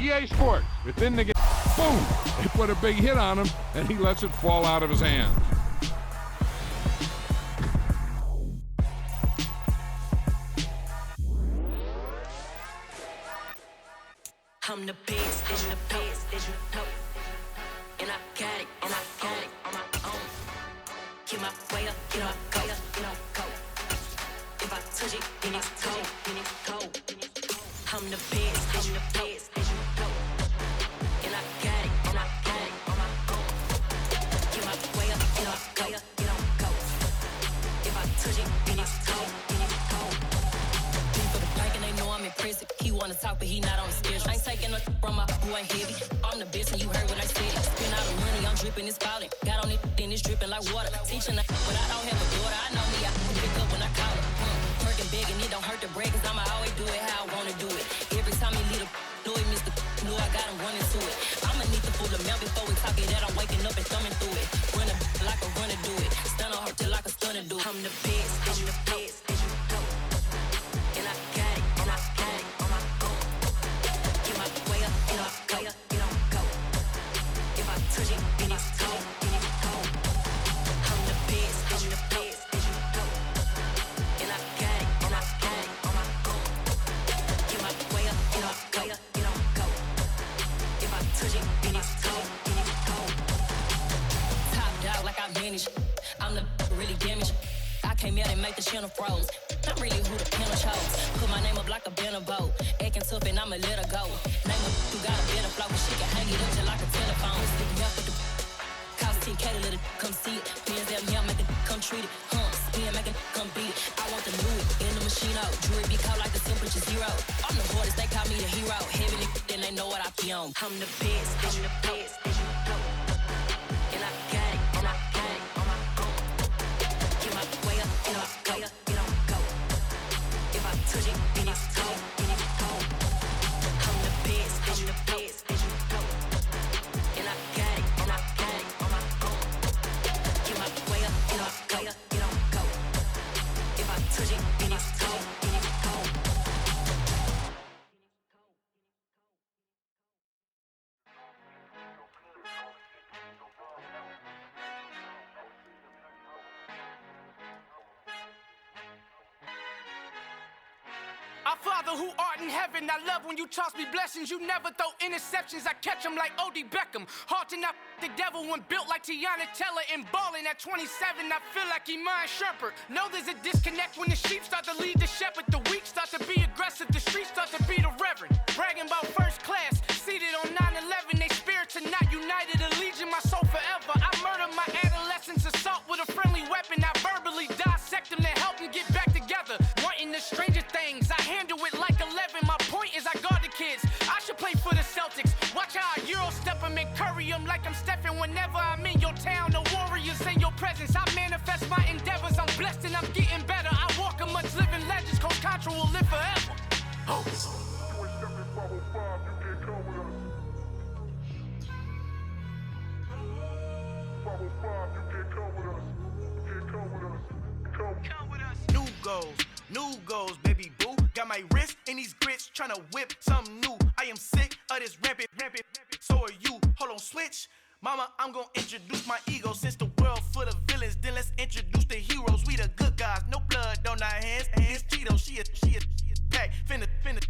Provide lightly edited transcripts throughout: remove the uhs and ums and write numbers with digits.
EA Sports, it's in the game. Boom! They put a big hit on him, and he lets it fall out of his hands. I'm the best, and the best, as you know. And I got it, on my own. Get my way up, get up, go. If I touch it, then it's cold, I'm the best, as you know. And I got it, on my own. Get my way up, get up, go. If I touch it, then it's cold. People the bike and they know I'm impressive. He wanna talk, but he not on the schedule. I ain't taking no from my boy heavy. I'm the best, and you heard what I said. Spend all the money, I'm dripping, it's falling. Got on it, then it's dripping like water. Teaching her, but I don't have a daughter. I know me, I can pick up when I call her. Working big, and it don't hurt to break, cause I'ma always do it how I wanna do it. Every time he lead a know it, Mr. Know I got him running to it. I'ma need the full amount before we talk it that I'm waking up and thumbing through it. Run a like a runner do it. Stun on her till like a stunner do it. I'm the best, as you know. And I got it, on my own. Get my way up, get up, go. If I touch it, then it's cold. I'm the best, as you know. And I got it, on my own. Get my way up, get up, go. If I touch it, then it's cold. Top dog like I manage. I'm the really damaged. I came out and make the channel froze. I'm really who the panel chose. Put my name up like a banner boat. Acting tough and I'ma let her go. Name her who got a better flow. She can hang it up just like a telephone. Sticking up with the cost 10K to let it come see it. Bands at me, I make it come treat it. Spin, make it come beat it. I want the new it in the machine out. Jewelry be called like the temperature zero. I'm the hardest, they call me the hero. Heavy then they know what I be on. I'm the best, as you know. And I got it, on my own. Get my way up, get up, go. If I touch it, then it's cold. I'm the best, as you know. And I got it, on my own. Get my way up, get up, go. If I touch it, then it's cold. Our Father who art in heaven, I love when you toss me blessings. You never throw interceptions, I catch them like O.D. Beckham. Hard to not the devil when built like Tiana Teller. And balling at 27, I feel like Iman Shumpert. Know there's a disconnect when the sheep start to lead the shepherd. The weak start to be aggressive, the streets start to be the reverend. Bragging about first class, seated on 9/11. They spirits are not united, a legion, my soul forever. I murdered my adolescence, assault with a friendly weapon. I verbally dissect them to help them get back together. Wanting the stranger things, I handle it like 11. My point is I guard the kids. I should play for the Celtics. Watch how I Euro step them and curry them like I'm Stephen. Whenever I'm in your town, the Warriors in your presence. I manifest my endeavors. I'm blessed and I'm getting better. I walk amongst living legends. Coach Contra will live forever. Oh. New goals, baby boo. Got my wrist in these grits, tryna whip something new. I am sick of this rampant. So are you. Hold on, switch. Mama, I'm gonna introduce my ego. Since the world full of villains, then let's introduce the heroes. We the good guys, no blood on our hands. Hands Tito, she a pack. Finna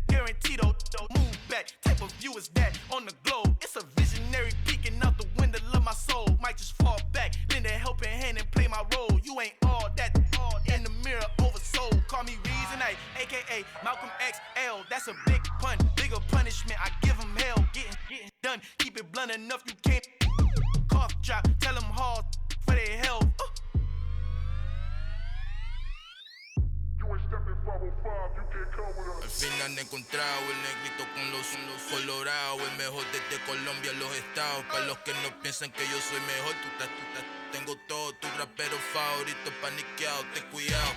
guarantee though. Move back. Type of view is that on the globe? It's a visionary peeking out the window of my soul. Might just fall back, lend a helping hand and play my role. You ain't all that in the mirror oversold. Call me Reason A, aka Malcolm XL. That's a big pun, bigger punishment. I give him hell, getting done. Keep it blunt enough, you can't cough drop. Tell them hard for their health. Al fin han encontrado el negrito con los colorados, el mejor desde Colombia, los estados. Para los que no piensan que yo soy mejor, tengo todo, tu rapero favorito paniqueado, ten cuidado.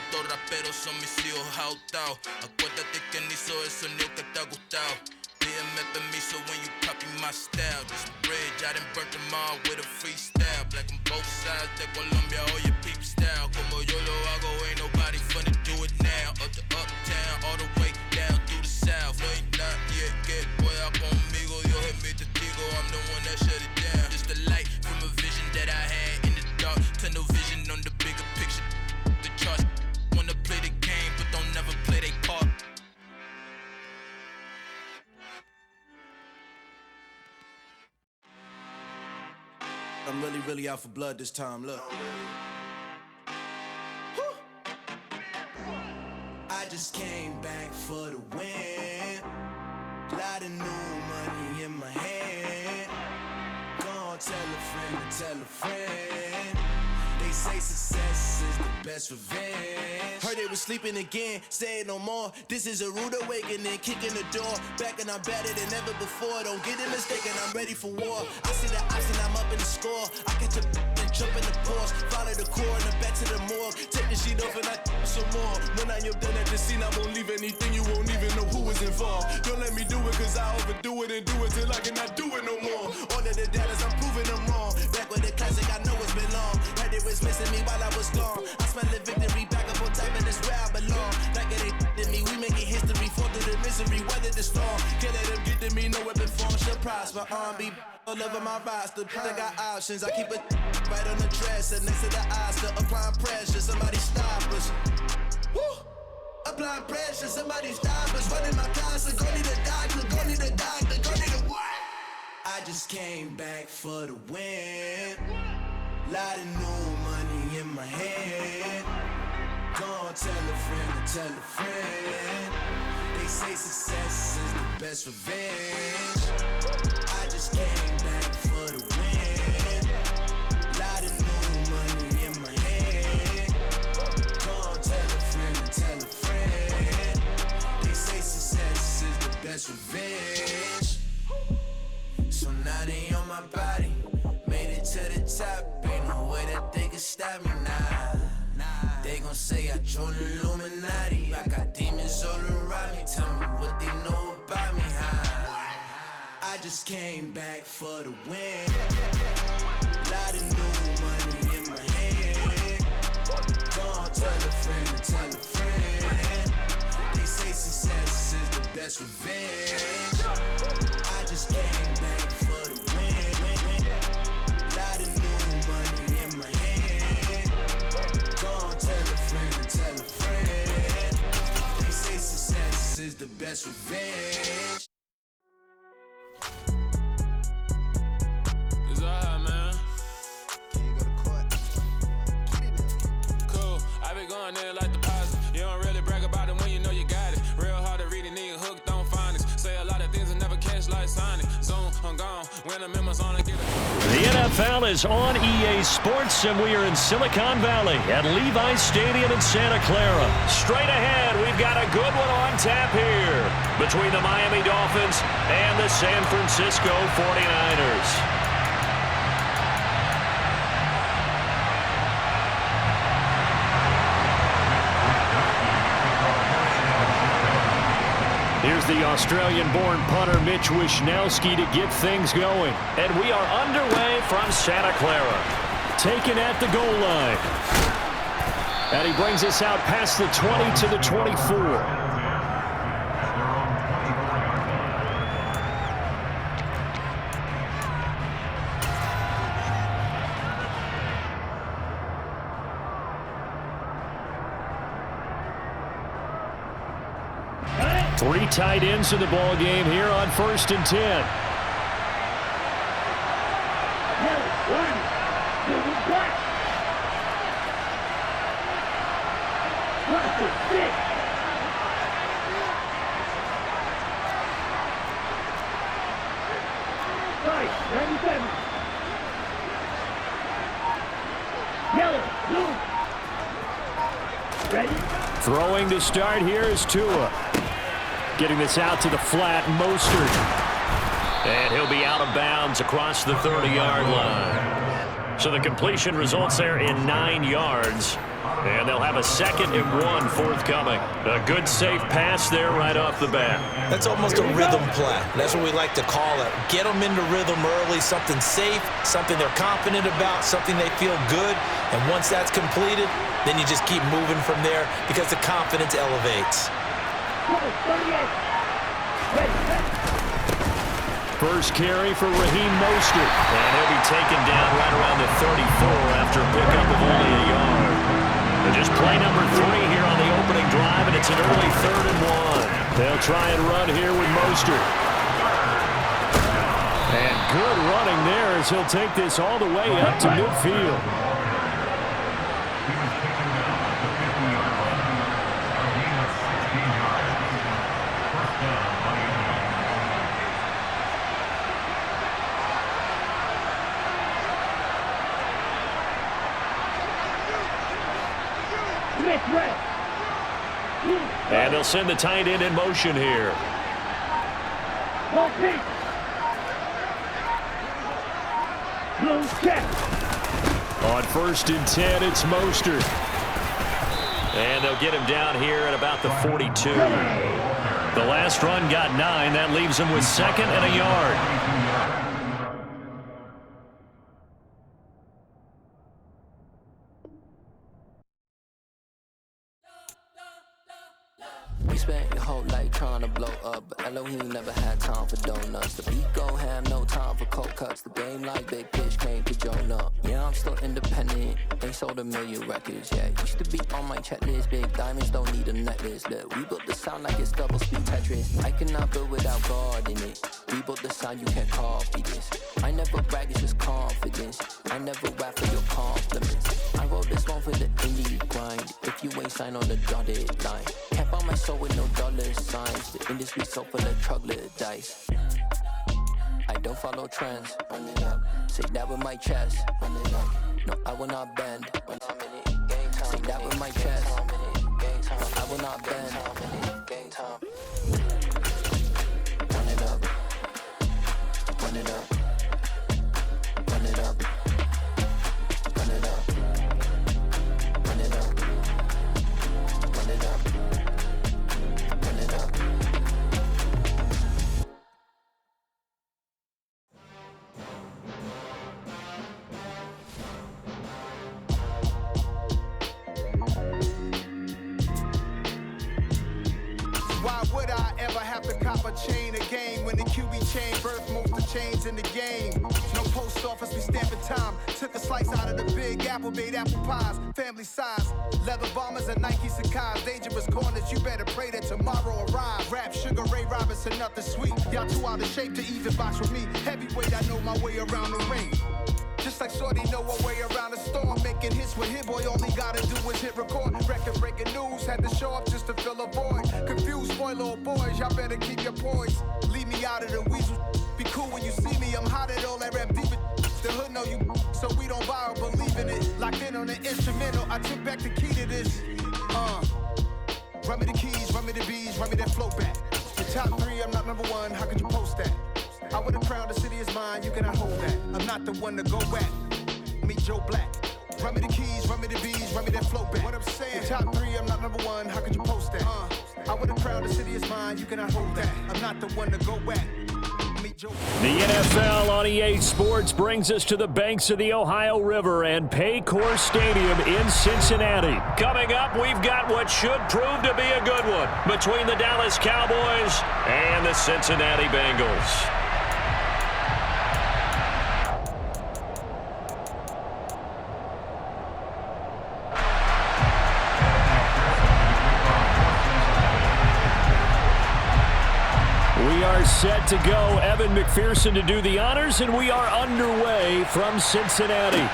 Estos raperos son mis hijos jautados. Acuérdate que ni hizo el sonido que te ha gustado. Pídeme permiso when you copy my style. This bridge, I done burnt them all with a freestyle. Black on both sides de Colombia, oye peep style. Como yo lo hago, ain't nobody finna do it now. Up to uptown, all the way down through the south. No hay nadie que pueda con really out for blood this time, look. I just came back for the win. Lot of new money in my hand. Gonna tell a friend to tell a friend. They say success is the best revenge. Heard they was sleeping again, say it no more. This is a rude awakening, kicking the door. Back and I'm better than ever before. Don't get it mistaken, I'm ready for war. I see the option, I'm up in the score. I catch a and jump in the Porsche. Follow the core and the back to the morgue. Take the sheet off and I some more. When I am done at the scene, I won't leave anything. You won't even know who was involved. Don't let me do it, cause I overdo it and do it till I cannot do it no more. All of the dallas, I'm proving them wrong. Back with the classic, I know it's been long. Heard it was missing me while I was gone. I smell the victory, back up on top, and it's where I belong. Like it ain't to me, we making history. Fall through the misery, weather the storm. Can't let them get to me, no weapon form should prosper. R&B all over my roster. I got options, I keep it right on the dresser. Next to the Oscar, applying pressure, somebody stop us. Woo! Applying pressure, somebody stop us. Running my closet, go need a doctor, go need a doctor, go need a what? I just came back for the win. Lot of new money in my hand. Gonna tell a friend to tell a friend. They say success is the best revenge. I just came back for the win. Lot of new money in my hand. Gonna tell a friend to tell a friend. They say success is the best revenge. So now they on my body. Made it to the top, ain't no way that they can stop me now. They gon' say I joined the Illuminati. I got demons all around me, tell me what they know about me, huh? I just came back for the win. Lot of new money in my hand. Gonna tell a friend to tell a friend. They say success is the best revenge. I just came back for the win. Lot of new money in my hand. Gonna tell a friend to tell a friend. They say success is the best revenge. It's alright, man. Can you go to court? Cool. I be going there like the positive. You don't really brag about it when you know you got it. Real hard to read a nigga hooked, don't find it. Say a lot of things and never catch like Sonic. Zone, I'm gone. When I'm in my zone, I get it. The NFL is on EA Sports, and we are in Silicon Valley at Levi's Stadium in Santa Clara. Straight ahead, we've got a good one on tap here between the Miami Dolphins and the San Francisco 49ers. Here's the Australian-born punter Mitch Wishnowsky to get things going. And we are underway from Santa Clara. Taken at the goal line. And he brings us out past the 20 to the 24. Three tight ends in the ball game here on 1st and 10. Throwing to start here is Tua. Getting this out to the flat, Mostert. And he'll be out of bounds across the 30-yard line. So the completion results there in 9 yards. And they'll have a 2nd and 1 forthcoming. A good, safe pass there right off the bat. That's almost a rhythm play. That's what we like to call it. Get them into rhythm early, something safe, something they're confident about, something they feel good. And once that's completed, then you just keep moving from there because the confidence elevates. First carry for Raheem Mostert. And he'll be taken down right around the 34 after a pickup of only a yard. And just play number 3 here on the opening drive, and it's an early 3rd and 1. They'll try and run here with Mostert. And good running there as he'll take this all the way up to midfield. And they'll send the tight end in motion here. On 1st and 10, it's Mostert. And they'll get him down here at about the 42. The last run got 9. That leaves him with 2nd and a yard. We spent your whole life trying to blow up, but Elohim never had time for donuts. The beat go ham, no time for cold cuts. The game like Big Pitch came to Jonah. Yeah, I'm still independent. They sold 1 million records, yeah. Used to be on my checklist. Big diamonds don't need a necklace. Look, we built the sound like it's double speed Tetris. I cannot build without God in it. We built the sound, you can't copy this. I never brag, it's just confidence. I never rap for your compliments. I wrote this one for the indie grind. If you ain't signed on the dotted line, can't buy my soul with no dollar signs. The industry so full of troglodytes. I don't follow trends. Run it up. Say that with my chest. Run it up. No, I will not bend. Say that with my chest. No, I will not bend. Game time. Run it up. Run it up. Run it up. Run it up. Run it up. Run it up. Run it up. Why would I ever have to cop a chain again when the QB chain birthed most of chains in the game? No post office, we stamping time. Took a slice out of the Big Apple, made apple pies, family size. Leather bombers and Nike Sakai's. Dangerous corners, you better pray that tomorrow arrives. Rap, Sugar Ray Robinson, nothing sweet. Y'all too out of shape to even box with me. Heavyweight, I know my way around the ring. Just like Shorty know her way around the storm. Making hits with Hit Boy, all he gotta do is hit record. Record breaking news, had to show up just to fill a void. Confused boy, little boys, y'all better keep your poise. Leave me out of the weasel. Be cool when you see me, I'm hot at all that rap deep. The hood know you, so we don't borrow, believe in it. Locked in on the instrumental, I took back the key to this. Run me the keys, run me the bees, run me that flow back. The top 3, I'm not number 1, how could you post that? I would have crowned the city is mine, you cannot hold that. I'm not the one to go back. Meet Joe Black. Run me the keys, run me the bees, run me that flow back. What I'm saying, the top 3, I'm not number 1, how could you post that? I would have crowned the city is mine, you cannot hold that. I'm not the one to go back. The NFL on EA Sports brings us to the banks of the Ohio River and Paycor Stadium in Cincinnati. Coming up, we've got what should prove to be a good one between the Dallas Cowboys and the Cincinnati Bengals. We are set to go. Evan McPherson to do the honors, and we are underway from Cincinnati.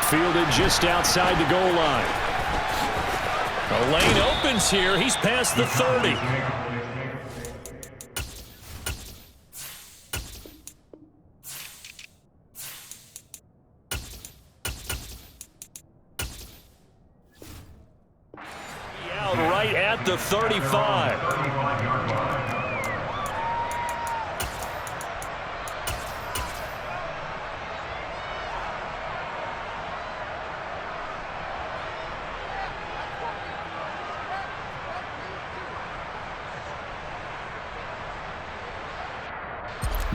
Fielded just outside the goal line. The lane opens here. He's past the 30. Out right at the 35.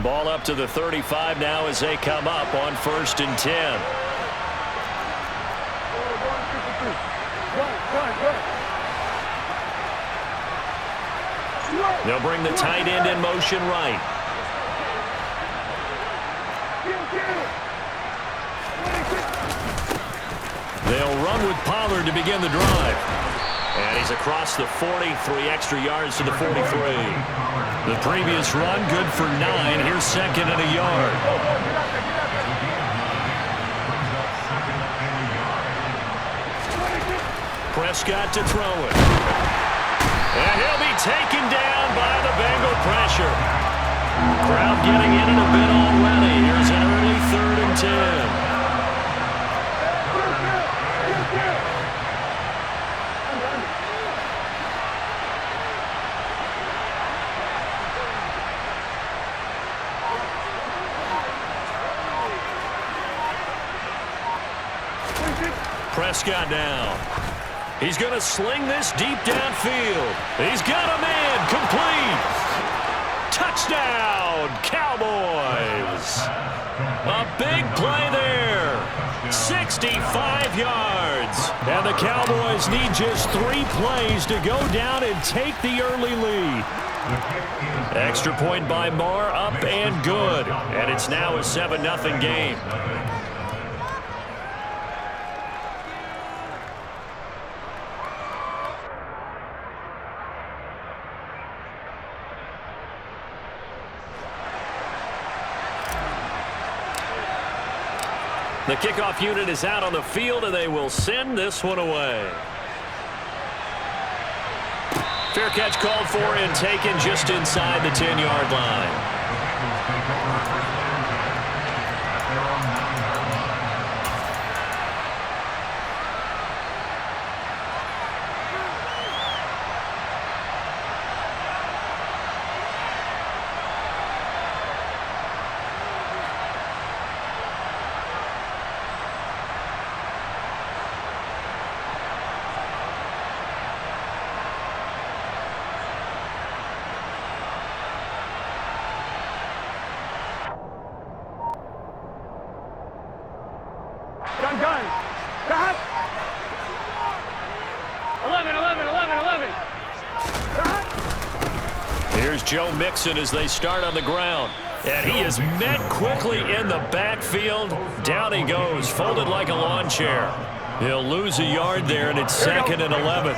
Ball up to the 35 now as they come up on 1st and 10. They'll bring the tight end in motion right. They'll run with Pollard to begin the drive. And he's across the 40, 3 extra yards to the 43. The previous run, good for 9. Here's second and a yard. Prescott to throw it. And he'll be taken down by the Bengal pressure. Crowd getting in it a bit already. Here's an early 3rd and 10. Prescott now. He's going to sling this deep downfield. He's got a man complete. Touchdown, Cowboys. A big play there. 65 yards. And the Cowboys need just 3 plays to go down and take the early lead. Extra point by Marr, up and good. And it's now a 7-0 game. The kickoff unit is out on the field, and they will send this one away. Fair catch called for and taken just inside the 10-yard line. Gun. Cut. 11. Cut. Here's Joe Mixon as they start on the ground. And he is met quickly in the backfield. Down he goes, folded like a lawn chair. He'll lose a yard there, and it's 2nd and 11.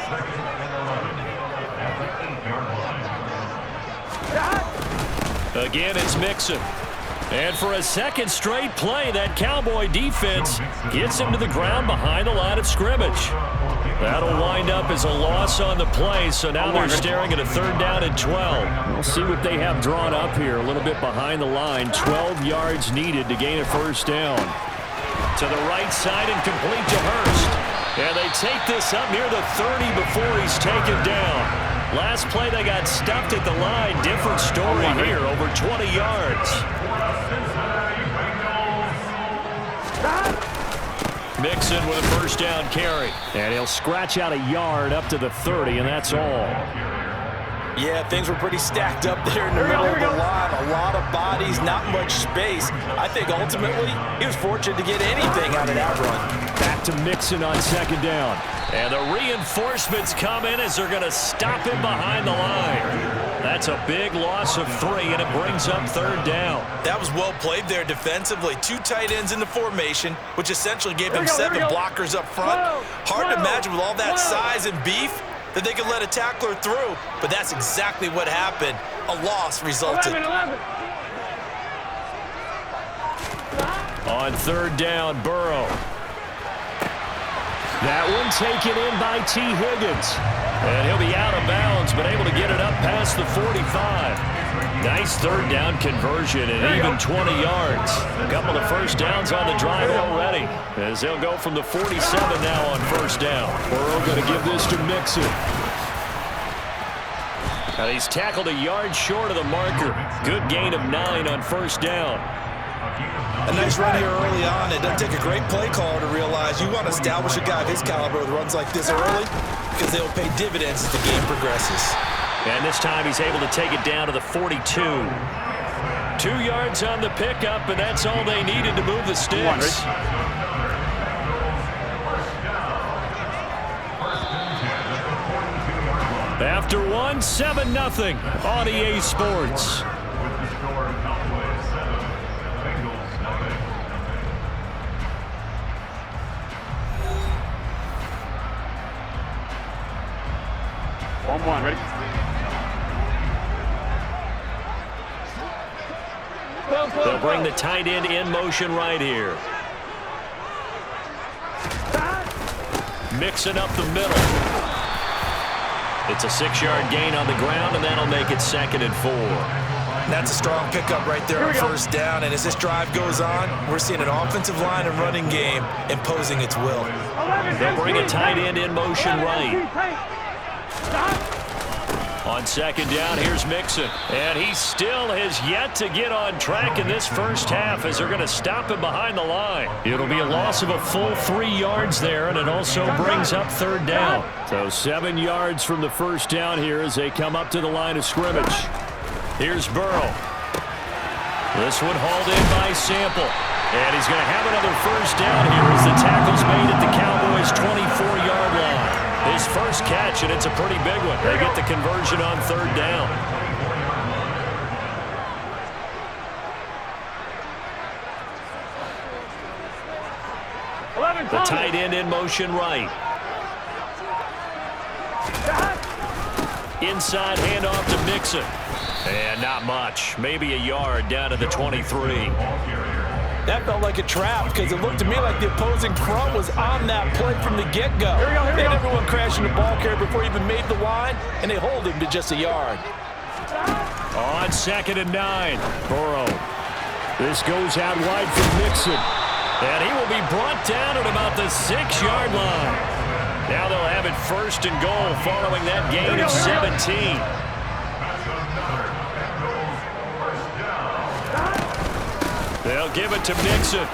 Again, it's Mixon. And for a second straight play, that Cowboy defense gets him to the ground behind the line of scrimmage. That'll wind up as a loss on the play, so now they're staring at a 3rd down and 12. We'll see what they have drawn up here, a little bit behind the line. 12 yards needed to gain a 1st down. To the right side and complete to Hurst. And they take this up near the 30 before he's taken down. Last play, they got stuffed at the line. Different story here, over 20 yards. Mixon with a 1st down carry. And he'll scratch out a yard up to the 30, and that's all. Yeah, things were pretty stacked up there in the middle of the line. A lot of bodies, not much space. I think ultimately he was fortunate to get anything out of that run. Back to Mixon on 2nd down. And the reinforcements come in as they're going to stop him behind the line. That's a big loss of 3, and it brings up 3rd down. That was well played there defensively. 2 tight ends in the formation, which essentially gave him 7 blockers up front. Hard to imagine with all that size and beef that they could let a tackler through, but that's exactly what happened. A loss resulted. 11. On 3rd down, Burrow. That one taken in by T. Higgins. And he'll be out of bounds, but able to get it up past the 45. Nice 3rd down conversion and even 20 yards. A couple of 1st downs on the drive already, as they'll go from the 47 now on 1st down. Burrow going to give this to Mixon. And he's tackled a yard short of the marker. Good gain of 9 on 1st down. A nice run here early on. It doesn't take a great play caller to realize you want to establish a guy of his caliber with runs like this early, because they'll pay dividends as the game progresses. And this time he's able to take it down to the 42. 2 yards on the pickup, and that's all they needed to move the sticks. After 1, 7-0 on EA Sports. 1-1, ready? They'll bring the tight end in motion right here. Mixing up the middle. It's a 6-yard gain on the ground, and that'll make it 2nd and 4. That's a strong pickup right there on first down, and as this drive goes on, we're seeing an offensive line and running game imposing its will. They'll bring a tight end in motion right. On 2nd down, here's Mixon. And he still has yet to get on track in this first half as they're going to stop him behind the line. It'll be a loss of a full 3 yards there, and it also brings up 3rd down. So 7 yards from the first down here as they come up to the line of scrimmage. Here's Burrow. This one hauled in by Sample. And he's going to have another first down here as the tackle's made at the Cowboys' 24-yard line. His first catch, and it's a pretty big one. They get the conversion on 3rd down. The tight end in motion right. Inside handoff to Mixon. And not much. Maybe a yard down to the 23. That felt like a trap because it looked to me like the opposing front was on that play from the get-go. They had everyone crashing the ball carrier before he even made the line, and they hold him to just a yard. On 2nd and 9, Burrow. This goes out wide for Mixon. And he will be brought down at about the 6-yard line. Now they'll have it 1st and goal following that gain of 17. They'll give it to Mixon.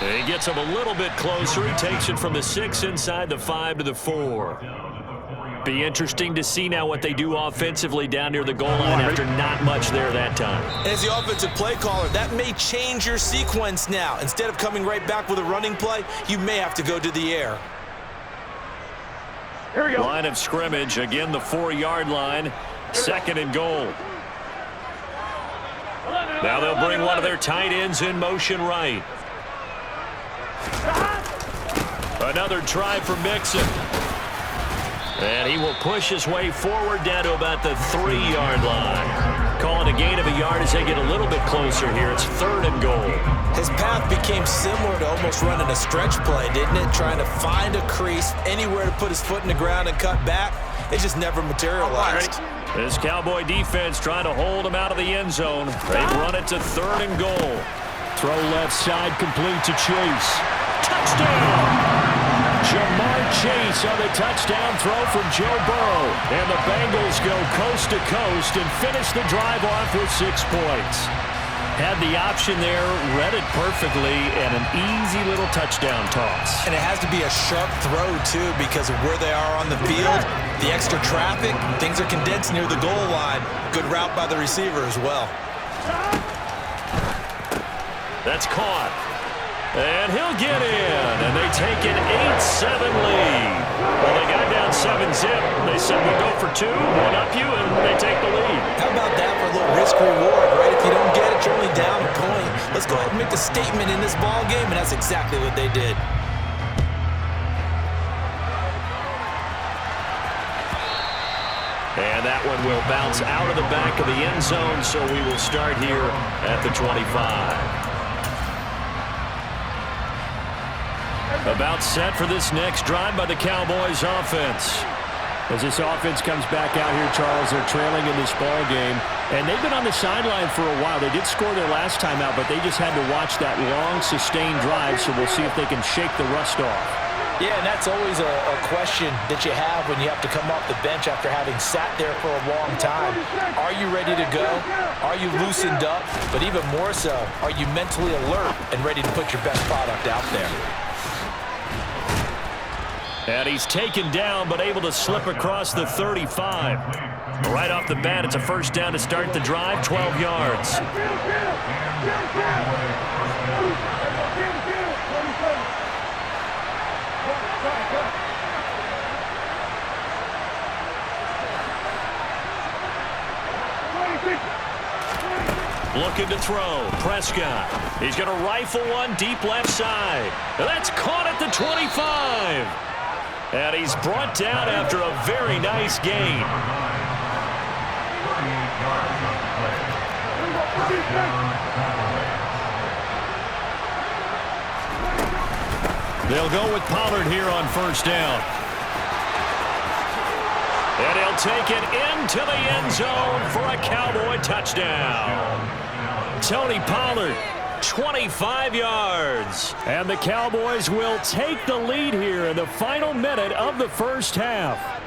He gets him a little bit closer. He takes it from the 6 inside the 5 to the 4. Be interesting to see now what they do offensively down near the goal line after not much there that time. As the offensive play caller, that may change your sequence now. Instead of coming right back with a running play, you may have to go to the air. Here we go. Line of scrimmage, again the 4-yard line, 2nd and goal. Now they'll bring one of their tight ends in motion right. Another try for Mixon. And he will push his way forward down to about the 3-yard line. Calling a gain of a yard as they get a little bit closer here. It's 3rd and goal. His path became similar to almost running a stretch play, didn't it? Trying to find a crease, anywhere to put his foot in the ground and cut back. It just never materialized. This Cowboy defense trying to hold him out of the end zone. They run it to 3rd and goal. Throw left side complete to Chase. Touchdown! Jamar Chase on the touchdown throw from Joe Burrow. And the Bengals go coast to coast and finish the drive off with 6 points. Had the option there, read it perfectly, and an easy little touchdown toss. And it has to be a sharp throw, too, because of where they are on the field. The extra traffic, things are condensed near the goal line. Good route by the receiver as well. That's caught. And he'll get in, and they take an 8-7 lead. Well, they got down 7-zip. They said we'll go for 2, one up you, and they take the lead. How about that for a little risk-reward, right? If you don't get it, you're only down a point. Let's go ahead and make a statement in this ball game, and that's exactly what they did. And that one will bounce out of the back of the end zone, so we will start here at the 25. About set for this next drive by the Cowboys offense. As this offense comes back out here, Charles, they're trailing in this ball game. And they've been on the sideline for a while. They did score their last time out, but they just had to watch that long, sustained drive, so we'll see if they can shake the rust off. Yeah, and that's always a question that you have when you have to come off the bench after having sat there for a long time. Are you ready to go? Are you loosened up? But even more so, are you mentally alert and ready to put your best product out there? And he's taken down, but able to slip across the 35. Right off the bat, it's a first down to start the drive, 12 yards. Looking to throw. Prescott. He's going to rifle one deep left side. That's caught at the 25. And he's brought down after a very nice gain. They'll go with Pollard here on first down. And he'll take it into the end zone for a Cowboy touchdown. Tony Pollard, 25 yards. And the Cowboys will take the lead here in the final minute of the first half.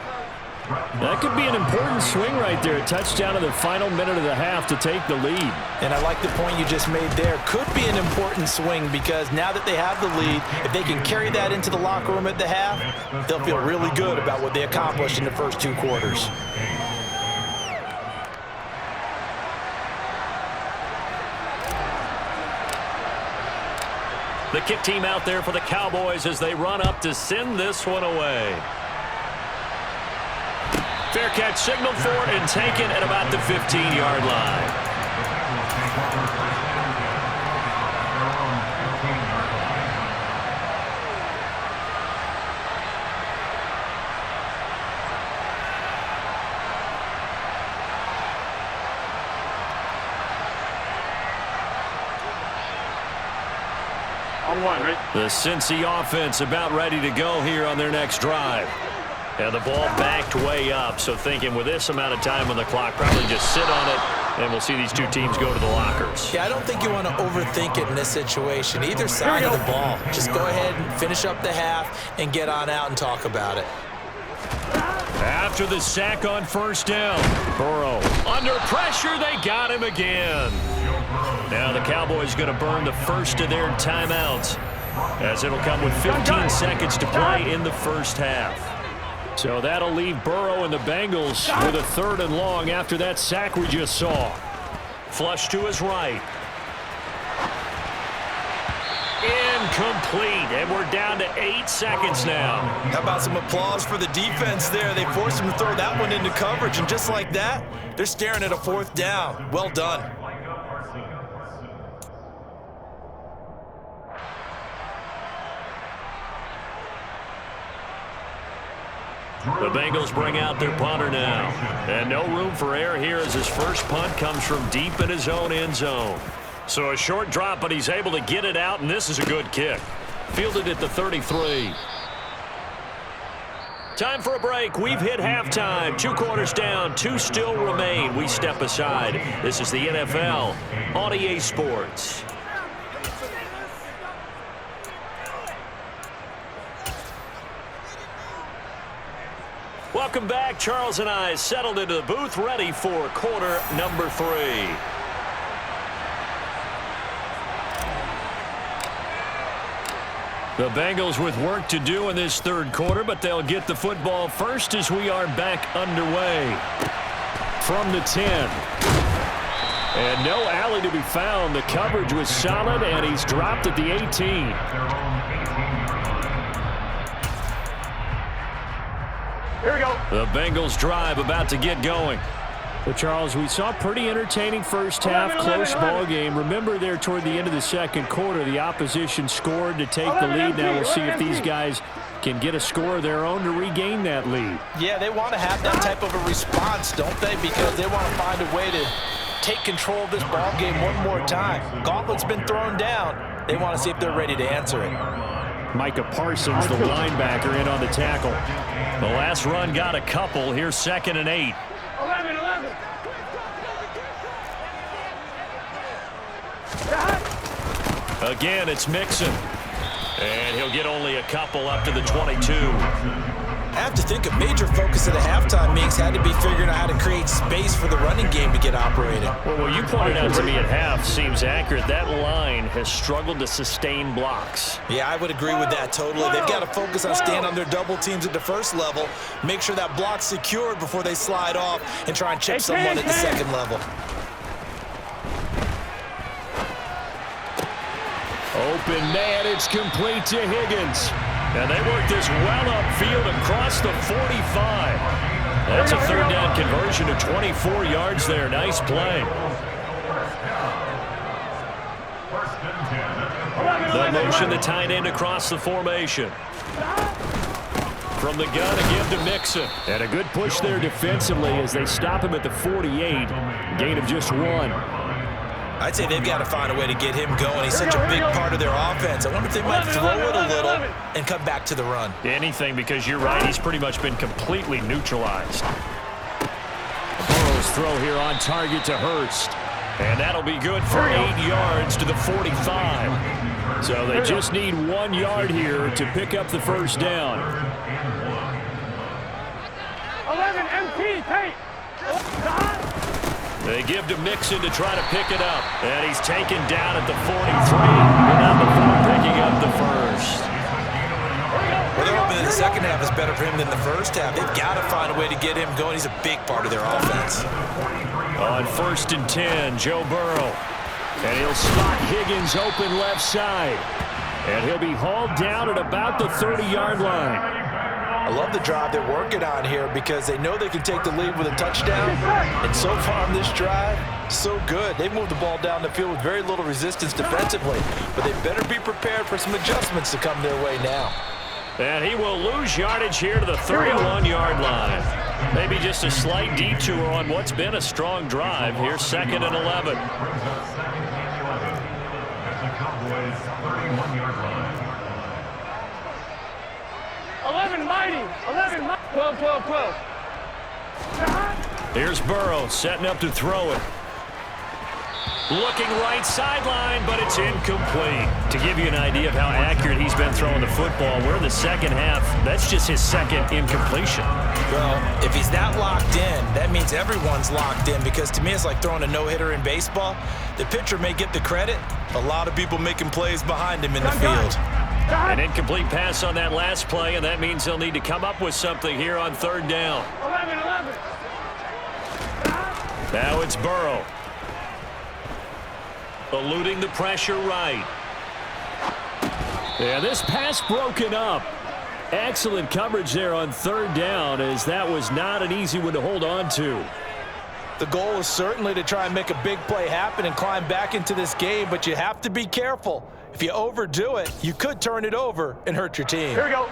That could be an important swing right there. A touchdown in the final minute of the half to take the lead. And I like the point you just made there. Could be an important swing because now that they have the lead, if they can carry that into the locker room at the half, they'll feel really good about what they accomplished in the first 2 quarters. The kick team out there for the Cowboys as they run up to send this one away. Fair catch signaled for it and taken at about the 15-yard line. The Cincy offense about ready to go here on their next drive. And the ball backed way up, so thinking with this amount of time on the clock, probably just sit on it, and we'll see these two teams go to the lockers. Yeah, I don't think you want to overthink it in this situation. Either side of the ball. Just go ahead and finish up the half and get on out and talk about it. After the sack on first down, Burrow under pressure, they got him again. Now the Cowboys going to burn the first of their timeouts as it'll come with 15 seconds to play in the first half. So that'll leave Burrow and the Bengals with a 3rd and long after that sack we just saw. Flush to his right. Incomplete, and we're down to 8 seconds now. How about some applause for the defense there? They forced him to throw that one into coverage, and just like that, they're staring at a 4th down. Well done. The Bengals bring out their punter now. And no room for error here as his first punt comes from deep in his own end zone. So a short drop, but he's able to get it out, and this is a good kick. Fielded at the 33. Time for a break. We've hit halftime. 2 quarters down. 2 still remain. We step aside. This is the NFL on EA Sports. Welcome back. Charles and I settled into the booth, ready for quarter number 3. The Bengals with work to do in this 3rd quarter, but they'll get the football first as we are back underway. From the 10. And no alley to be found. The coverage was solid, and he's dropped at the 18. Here we go. The Bengals drive about to get going. Well, Charles, we saw a pretty entertaining first half, close ball game. Remember there toward the end of the 2nd quarter, the opposition scored to take the lead. Now we'll see if these guys can get a score of their own to regain that lead. Yeah, they want to have that type of a response, don't they? Because they want to find a way to take control of this ball game one more time. Gauntlet's been thrown down. They want to see if they're ready to answer it. Micah Parsons, the linebacker, in on the tackle. The last run got a couple. Here's 2nd and 8. 11. Again, it's Mixon. And he'll get only a couple up to the 22. I have to think a major focus of the halftime mix had to be figuring out how to create space for the running game to get operated. Well, what you pointed out to me at half seems accurate. That line has struggled to sustain blocks. Yeah, I would agree with that totally. They've got to focus on staying on their double teams at the first level, make sure that block's secured before they slide off and try and chip someone at the second level. Open man, it's complete to Higgins. And they work this well upfield across the 45. That's a 3rd down conversion to 24 yards there. Nice play. The motion, the tight end across the formation. from the gun again to Mixon. And a good push there defensively as they stop him at the 48. Gain of just 1. I'd say they've got to find a way to get him going. He's such a big part of their offense. I wonder if they might throw it a little and come back to the run. Anything, because you're right. He's pretty much been completely neutralized. Burrow's throw here on target to Hurst. And that'll be good for 8 yards to the 45. So they just need 1 yard here to pick up the first down. 11 MT, Tate. They give to Mixon to try to pick it up. And he's taken down at the 43. And now the picking up the first. Well, they're hoping that the second half is better for him than the first half. They've got to find a way to get him going. He's a big part of their offense. On 1st and 10, Joe Burrow. And he'll spot Higgins open left side. And he'll be hauled down at about the 30-yard line. I love the drive they're working on here because they know they can take the lead with a touchdown. And so far on this drive, so good. They've moved the ball down the field with very little resistance defensively. But they better be prepared for some adjustments to come their way now. And he will lose yardage here to the 31-yard line. Maybe just a slight detour on what's been a strong drive. Here's 2nd and 11. Mighty. 12, 12, 12. Here's Burrow setting up to throw it. Looking right sideline, but it's incomplete. To give you an idea of how accurate he's been throwing the football, we're in the second half. That's just his second incompletion. Well, if he's that locked in, that means everyone's locked in, because to me it's like throwing a no-hitter in baseball. The pitcher may get the credit, a lot of people making plays behind him in the field. An incomplete pass on that last play, and that means they'll need to come up with something here on 3rd down. 11. Now it's Burrow. Eluding the pressure right. And this pass broken up. Excellent coverage there on 3rd down, as that was not an easy one to hold on to. The goal is certainly to try and make a big play happen and climb back into this game, but you have to be careful. If you overdo it, you could turn it over and hurt your team. Here we go.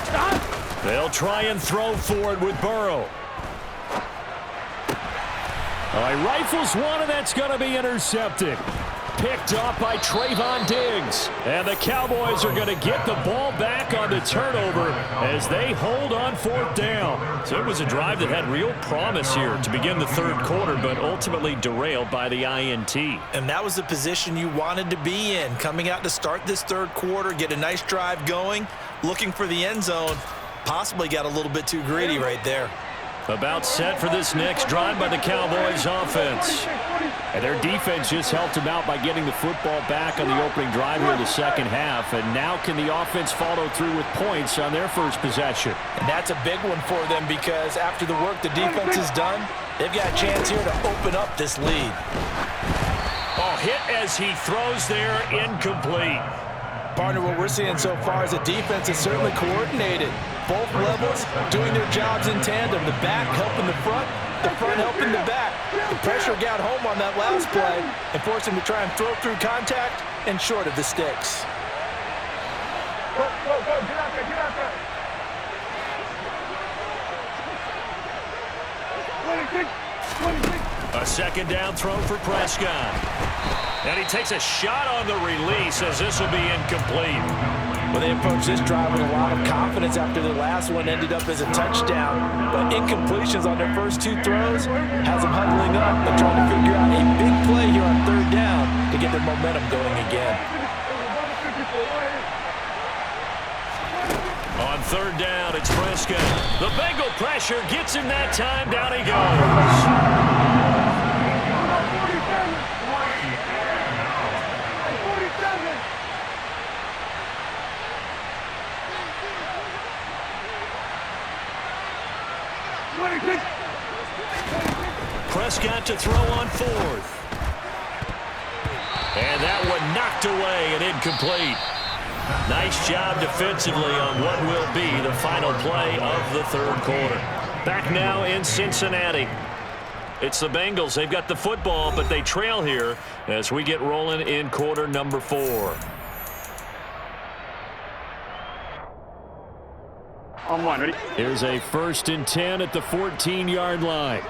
Stop. They'll try and throw for it with Burrow. All right, rifles one, and that's going to be intercepted. Picked off by Trayvon Diggs. And the Cowboys are going to get the ball back on the turnover as they hold on 4th down. So it was a drive that had real promise here to begin the 3rd quarter, but ultimately derailed by the INT. And that was the position you wanted to be in, coming out to start this 3rd quarter, get a nice drive going, looking for the end zone. Possibly got a little bit too greedy right there. About set for this next drive by the Cowboys offense. And their defense just helped them out by getting the football back on the opening drive here in the second half. And now can the offense follow through with points on their first possession? And that's a big one for them, because after the work the defense has done, they've got a chance here to open up this lead. Oh, hit as he throws there, incomplete. Partner, what we're seeing so far is the defense is certainly coordinated. Both levels doing their jobs in tandem. The back helping the front helping the back. The pressure got home on that last play and forced him to try and throw through contact and short of the sticks. Go, get out there, get out there. 26. A second down throw for Prescott. And he takes a shot on the release as this will be incomplete. Well, they approached this drive with a lot of confidence after the last one ended up as a touchdown. But incompletions on their first 2 throws has them huddling up and trying to figure out a big play here on 3rd down to get their momentum going again. On 3rd down, it's Prescott. The Bengal pressure gets him that time. Down he goes. Prescott to throw on 4th. And that one knocked away and incomplete. Nice job defensively on what will be the final play of the 3rd quarter. Back now in Cincinnati. It's the Bengals. They've got the football, but they trail here as we get rolling in quarter number 4. On one, ready? Here's a 1st and 10 at the 14-yard line.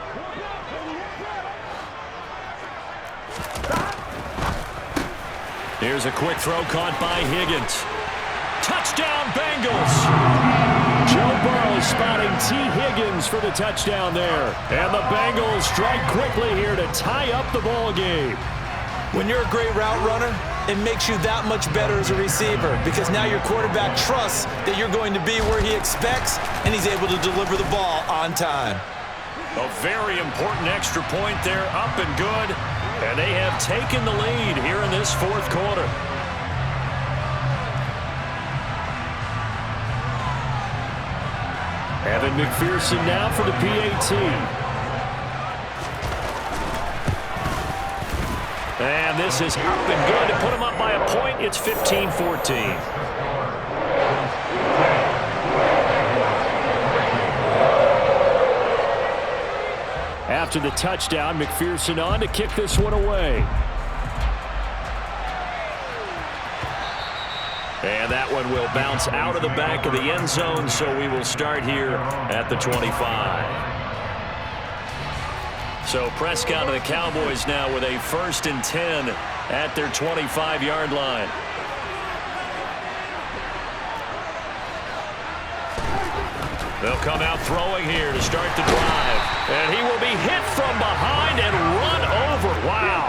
Here's a quick throw caught by Higgins. Touchdown, Bengals! Joe Burrow spotting T. Higgins for the touchdown there. And the Bengals strike quickly here to tie up the ball game. When you're a great route runner, it makes you that much better as a receiver because now your quarterback trusts that you're going to be where he expects, and he's able to deliver the ball on time. A very important extra point there, up and good. And they have taken the lead here in this 4th quarter. Evan McPherson now for the PAT. And this is up and good to put him up by a point. It's 15-14. After the touchdown, McPherson on to kick this one away. And that one will bounce out of the back of the end zone, so we will start here at the 25. So Prescott and the Cowboys now with a 1st and 10 at their 25-yard line. They'll come out throwing here to start the drive. And he will be hit from behind and run over. Wow.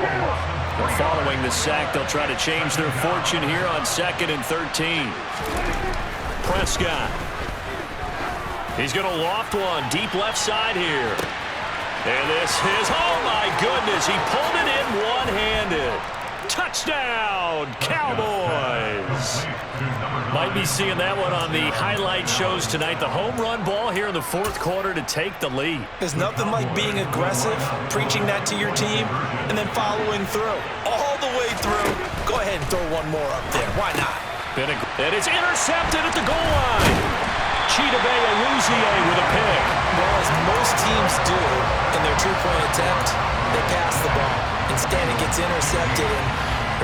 But following the sack, they'll try to change their fortune here on 2nd and 13. Prescott. He's going to loft one deep left side here. And this is, oh my goodness, he pulled it in one-handed. Touchdown, Cowboys. Might be seeing that one on the highlight shows tonight. The home run ball here in the 4th quarter to take the lead. There's nothing like being aggressive, preaching that to your team, and then following through. All the way through. Go ahead and throw one more up there. Why not? And it's intercepted at the goal line. Chidobe Awuzie with a pick. Well, as most teams do in their 2-point attempt, they pass the ball. Instead, it gets intercepted. And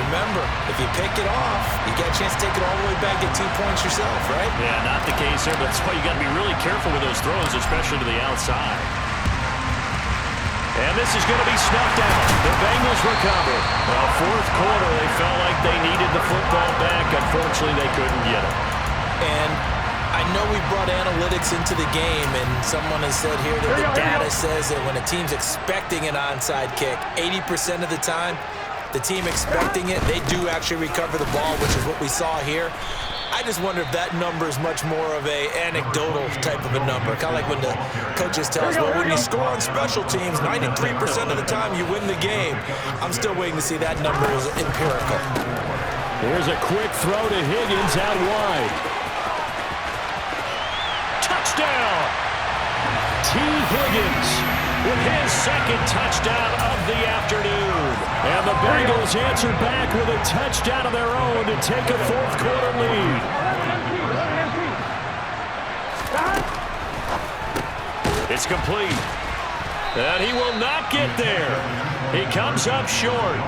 remember, if you pick it off, you get a chance to take it all the way back, get 2 points yourself, right? Yeah, not the case here, but that's why you got to be really careful with those throws, especially to the outside. And this is going to be snuffed out. The Bengals recover. Well, 4th quarter, they felt like they needed the football back. Unfortunately, they couldn't get it. And I know we brought analytics into the game, and someone has said here that the data says that when a team's expecting an onside kick, 80% of the time, the team expecting it, they do actually recover the ball, which is what we saw here. I just wonder if that number is much more of a anecdotal type of a number. Kind of like when the coaches tell us, well, when you score on special teams, 93% of the time you win the game. I'm still waiting to see that number is empirical. Here's a quick throw to Higgins out wide. Touchdown! T. Higgins with his 2nd touchdown of the afternoon. And the Bengals answer back with a touchdown of their own to take a 4th quarter lead. It's complete. And he will not get there. He comes up short.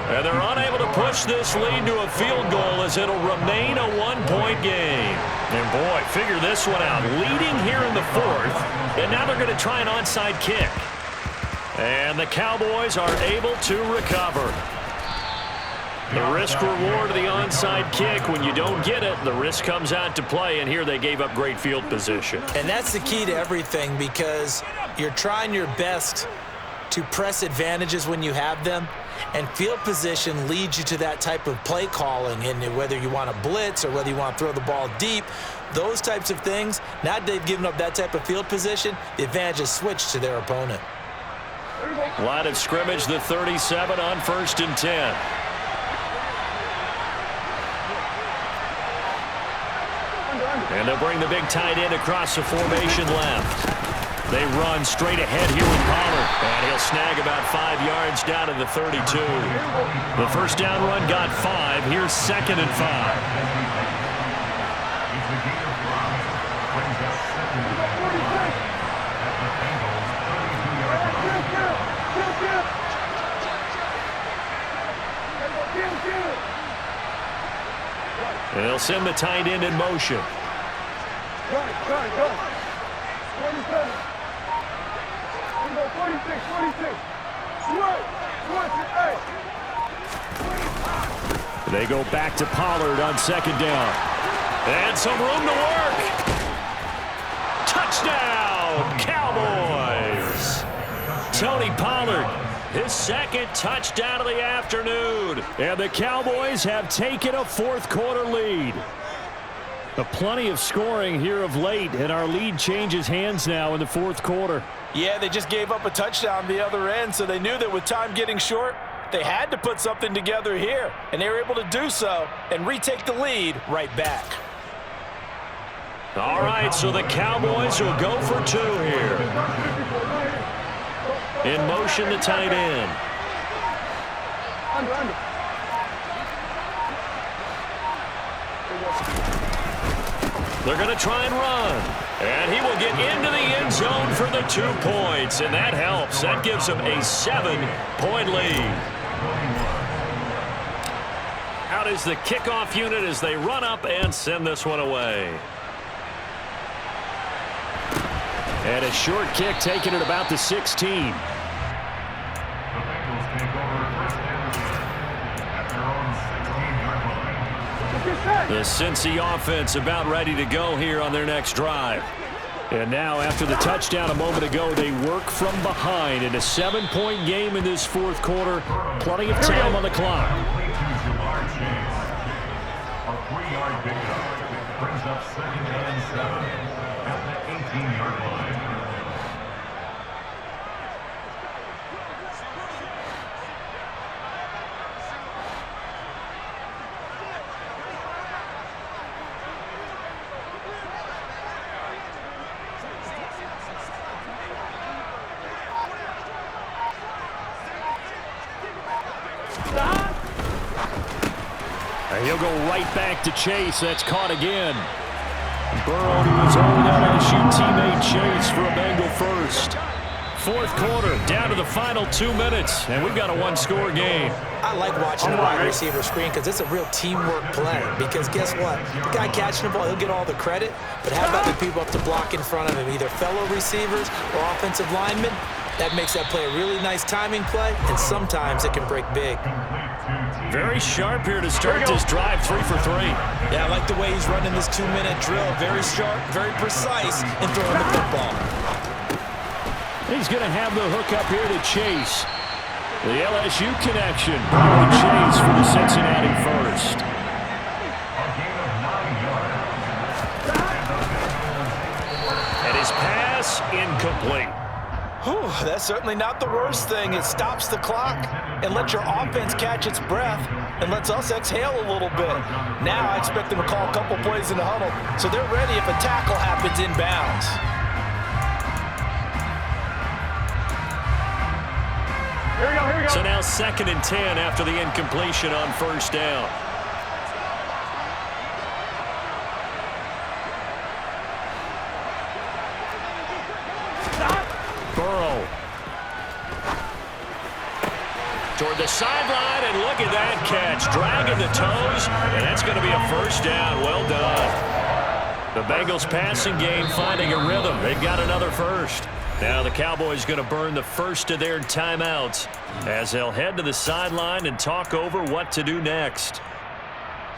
And they're unable to push this lead to a field goal as it'll remain a 1-point game. And boy, figure this one out. Leading here in the 4th, and now they're going to try an onside kick. And the Cowboys are able to recover. The risk-reward of the onside kick, when you don't get it, the risk comes out to play, and here they gave up great field position. And that's the key to everything because you're trying your best to press advantages when you have them. And field position leads you to that type of play calling, and whether you want to blitz or whether you want to throw the ball deep, those types of things, now that they've given up that type of field position, the advantage is switched to their opponent. Line of scrimmage, the 37 on 1st and 10. And they'll bring the big tight end across the formation left. They run straight ahead here with Pollard. And he'll snag about 5 yards down to the 32. The first down run got 5. Here's 2nd and 5. And they'll send the tight end in motion. Go. 47. 46. They go back to Pollard on second down. And some room to work. Touchdown, Cowboys. Tony Pollard, his second touchdown of the afternoon. And the Cowboys have taken a fourth-quarter lead. Plenty of scoring here of late, and our lead changes hands now in the fourth quarter. Yeah, they just gave up a touchdown the other end, so they knew that with time getting short, they had to put something together here, and they were able to do so and retake the lead right back. All right, so the Cowboys will go for two here. In motion, the tight end. Under. They're going to try and run. And he will get into the end zone for the 2 points. And that helps. That gives him a 7-point lead. Out is the kickoff unit as they run up and send this one away. And a short kick taken at about the 16. The Cincy offense about ready to go here on their next drive. And now after the touchdown a moment ago, they work from behind in a 7-point game in this fourth quarter. Plenty of time on the clock. A 3-yard pickup brings up 2nd and 7 at the 18-yard line. And he'll go right back to Chase. That's caught again. Burrow to his old LSU teammate Chase for a Bengal first. Fourth quarter, down to the final 2 minutes, and we've got a one-score game. I like watching the wide receiver screen because it's a real teamwork play. Because guess what? The guy catching the ball, he'll get all the credit. But how about the people up the block in front of him, either fellow receivers or offensive linemen? That makes that play a really nice timing play, and sometimes it can break big. Very sharp here to start this drive, 3 for 3. Yeah, I like the way he's running this 2-minute drill. Very sharp, very precise in throwing the football. He's going to have the hook up here to Chase. The LSU connection. Burrow Chase for the Cincinnati first. And his pass incomplete. Whew, that's certainly not the worst thing. It stops the clock and lets your offense catch its breath and lets us exhale a little bit. Now I expect them to call a couple plays in the huddle so they're ready if a tackle happens inbounds. Here we go. So now 2nd and 10 after the incompletion on first down. Burrow. Toward the sideline, and look at that catch. Dragging the toes, and that's going to be a first down. Well done. The Bengals passing game finding a rhythm. They've got another first. Now the Cowboys going to burn the first of their timeouts as they'll head to the sideline and talk over what to do next.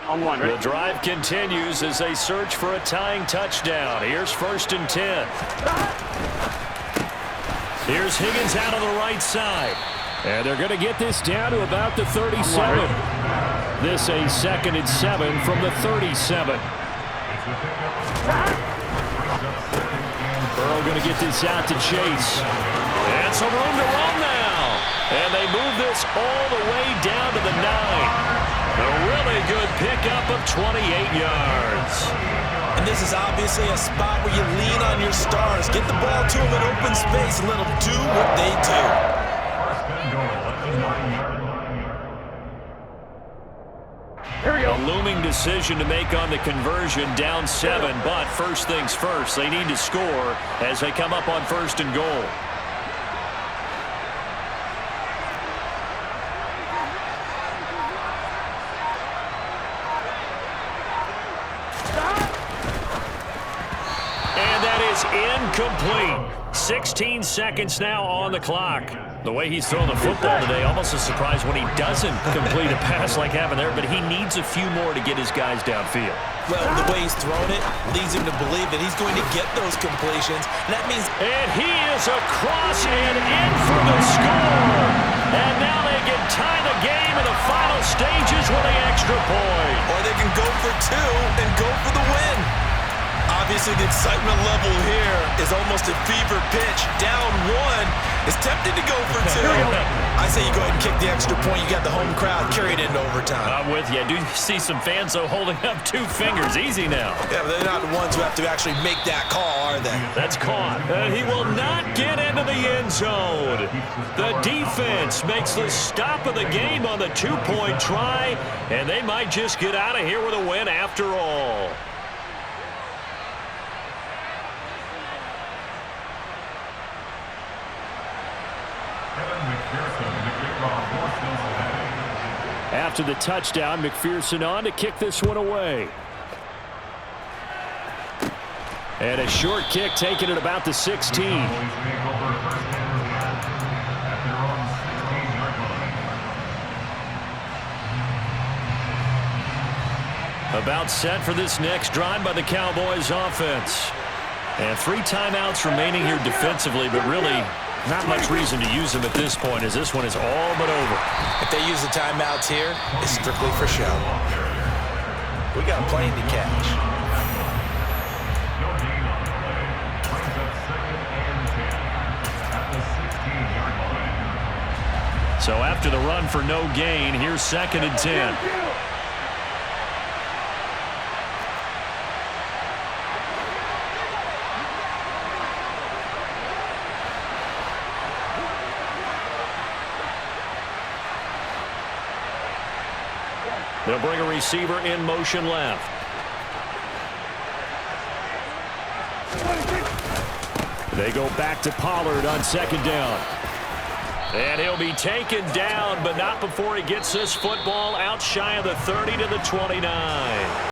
The drive continues as they search for a tying touchdown. Here's 1st and 10. Here's Higgins out on the right side. And they're going to get this down to about the 37. This a 2nd and 7 from the 37. Burrow going to get this out to Chase. And some room to run now. And they move this all the way down to the 9. A really good pickup of 28 yards. And this is obviously a spot where you lean on your stars. Get the ball to them in open space and let them do what they do. Here we go. A looming decision to make on the conversion, down 7. But first things first, they need to score as they come up on 1st and goal. is incomplete. 16 seconds now on the clock. The way he's throwing the football today, almost a surprise when he doesn't complete a pass like happened there, but he needs a few more to get his guys downfield. Well, the way he's thrown it leads him to believe that he's going to get those completions. And that means... And he is across and in for the score. And now they can tie the game in the final stages with the extra point. Or they can go for two and go for the win. Obviously, the excitement level here is almost a fever pitch. Down one, is tempted to go for two. I say you go ahead and kick the extra point. You got the home crowd, carry it into overtime. I'm with you. I do see some fans, though, holding up 2 fingers. Easy now. Yeah, but they're not the ones who have to actually make that call, are they? That's caught. And he will not get into the end zone. The defense makes the stop of the game on the 2-point try, and they might just get out of here with a win after all. After the touchdown, McPherson on to kick this one away. And a short kick taken at about the 16. About set for this next drive by the Cowboys offense. And 3 timeouts remaining here defensively, but really not much reason to use them at this point, as this one is all but over. If they use the timeouts here, it's strictly for show. We got a plane to catch. So after the run for no gain, here's 2nd and 10. They'll bring a receiver in motion left. They go back to Pollard on 2nd down. And he'll be taken down, but not before he gets this football out shy of the 30 to the 29.